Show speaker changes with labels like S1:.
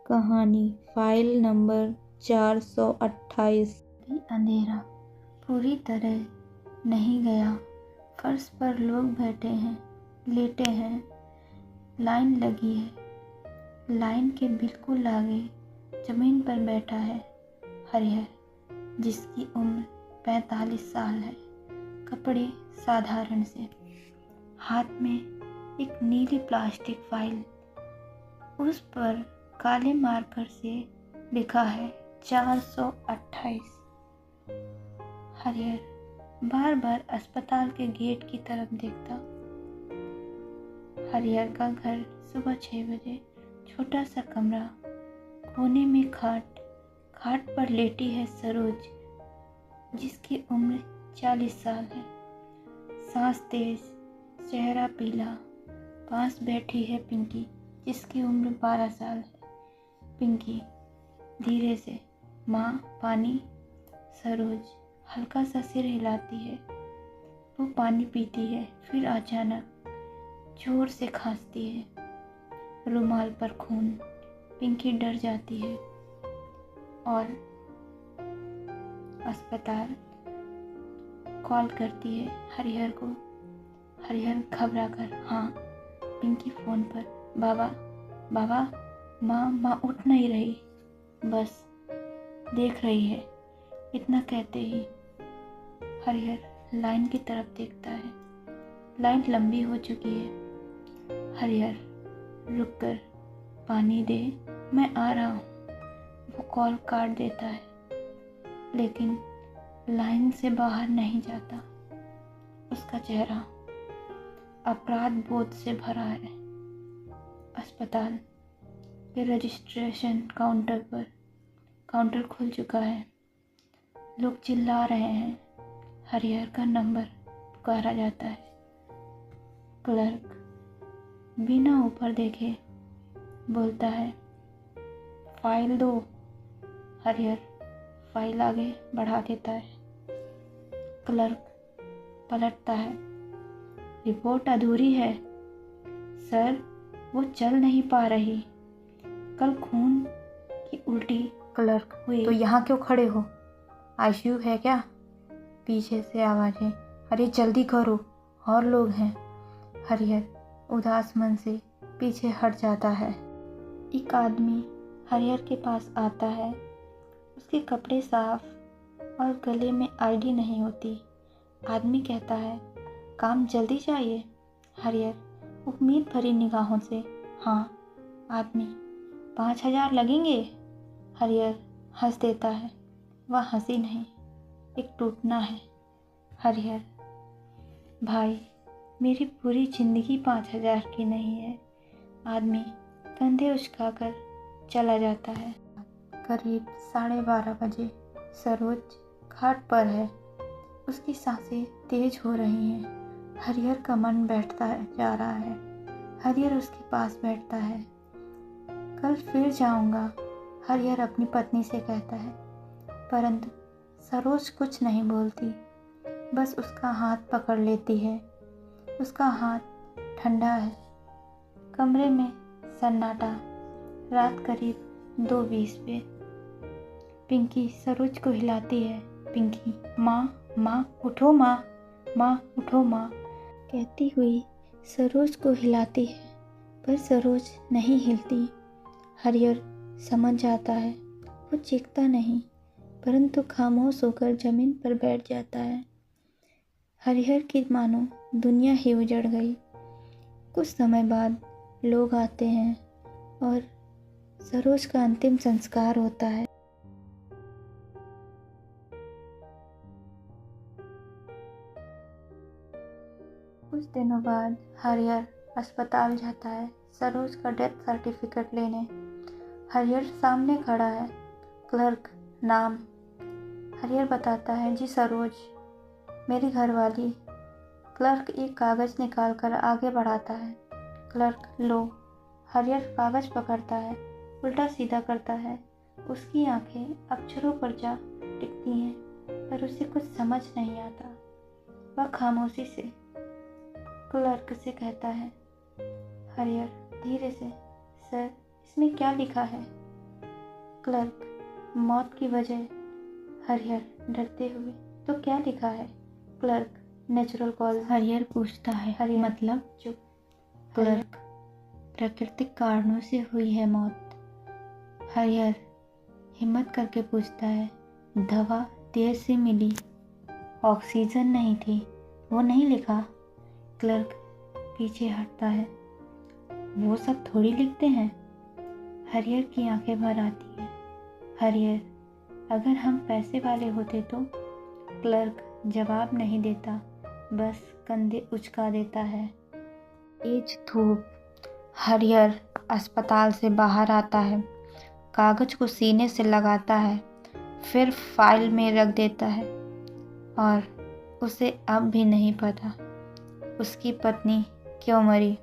S1: कहानी file number 428।
S2: भी अंधेरा पूरी तरह नहीं गया। फर्श पर लोग बैठे हैं, लेटे हैं। लाइन लगी है। लाइन के बिल्कुल आगे जमीन पर बैठा है हरिहर, जिसकी उम्र 45 साल है। कपड़े साधारण से, हाथ में एक नीली प्लास्टिक फाइल। उस पर काले मार्कर से लिखा है 428। हरिहर बार बार अस्पताल के गेट की तरफ देखता। हरिहर का घर सुबह 6 बजे। छोटा सा कमरा, कोने में खाट पर लेटी है सरोज, जिसकी उम्र 40 साल है। सांस तेज, चेहरा पीला। पास बैठी है पिंकी, जिसकी उम्र 12 साल है। पिंकी धीरे से, माँ पानी। सरोज हल्का सा सिर हिलाती है। वो पानी पीती है, फिर अचानक जोर से खांसती है। रुमाल पर खून। पिंकी डर जाती है और अस्पताल कॉल करती है हरिहर को। हरिहर घबरा कर, हाँ। पिंकी फ़ोन पर, बाबा, माँ उठ नहीं रही, बस देख रही है। इतना कहते ही हरिहर लाइन की तरफ देखता है। लाइन लंबी हो चुकी है। हरिहर, रुक कर पानी दे, मैं आ रहा हूँ। वो कॉल काट देता है, लेकिन लाइन से बाहर नहीं जाता। उसका चेहरा अपराध बोध से भरा है। अस्पताल के रजिस्ट्रेशन काउंटर खुल चुका है। लोग चिल्ला रहे हैं। हरिहर का नंबर पुकारा जाता है। क्लर्क बिना ऊपर देखे बोलता है, फाइल दो। हरिहर फाइल आगे बढ़ा देता है। क्लर्क पलटता है, रिपोर्ट अधूरी है सर, वो चल नहीं पा रही। कल खून की उल्टी
S1: क्लर्क,
S2: हुई।
S1: तो यहाँ क्यों खड़े हो? आईसीयू है क्या? पीछे से आवाज़ें, अरे जल्दी करो, और लोग हैं। हरिहर उदास मन से पीछे हट जाता है। एक आदमी हरिहर के पास आता है। उसके कपड़े साफ और गले में आईडी नहीं होती। आदमी कहता है, काम जल्दी चाहिए? हरिहर उम्मीद भरी निगाहों से, हाँ। आदमी, 5,000 लगेंगे? हरिहर हंस देता है। वह हंसी नहीं, एक टूटना है। हरिहर, भाई, मेरी पूरी जिंदगी 5,000 की नहीं है। आदमी कंधे उचकाकर चला जाता है। करीब 12:30 बजे सरोज खाट पर है। उसकी सांसें तेज हो रही हैं। हरिहर का मन बैठता जा रहा है। हरिहर उसके पास बैठता है। कल फिर जाऊंगा, हरिहर अपनी पत्नी से कहता है, परंतु सरोज कुछ नहीं बोलती, बस उसका हाथ पकड़ लेती है। उसका हाथ ठंडा है। कमरे में सन्नाटा। रात करीब 2:20 पे। पिंकी सरोज को हिलाती है। पिंकी, माँ उठो, माँ उठो, माँ कहती हुई सरोज को हिलाती है, पर सरोज नहीं हिलती। हरिहर समझ जाता है। वो चीखता नहीं, परंतु खामोश होकर जमीन पर बैठ जाता है। हरिहर की मानो दुनिया ही उजड़ गई। कुछ समय बाद लोग आते हैं और सरोज का अंतिम संस्कार होता है। कुछ दिनों बाद हरिहर अस्पताल जाता है सरोज का डेथ सर्टिफिकेट लेने। हरिहर सामने खड़ा है। क्लर्क, नाम? हरिहर बताता है, जी सरोज, मेरी घरवाली। क्लर्क एक कागज़ निकाल कर आगे बढ़ाता है। क्लर्क, लो। हरिहर कागज़ पकड़ता है, उल्टा सीधा करता है। उसकी आंखें अक्षरों पर जा टिकती हैं, पर उसे कुछ समझ नहीं आता। वह खामोशी से क्लर्क से कहता है। हरिहर धीरे से, सर, इसमें क्या लिखा है?
S2: क्लर्क, मौत की वजह। हरिहर डरते हुए, तो क्या लिखा है? Clerk, natural cause.
S1: हरिहर पूछता है,
S2: हरिहर,
S1: मतलब?
S2: चुप।
S1: क्लर्क, प्राकृतिक कारणों से हुई है मौत। हरिहर हिम्मत करके पूछता है, दवा देर से मिली, ऑक्सीजन नहीं थी, वो नहीं लिखा? क्लर्क पीछे हटता है, वो सब थोड़ी लिखते हैं। हरिहर की आंखें भर आती हैं। हरिहर, अगर हम पैसे वाले होते तो? क्लर्क जवाब नहीं देता, बस कंधे उचका देता है। तेज धूप। हरिहर अस्पताल से बाहर आता है, कागज को सीने से लगाता है, फिर फाइल में रख देता है। और उसे अब भी नहीं पता उसकी पत्नी क्यों मरी।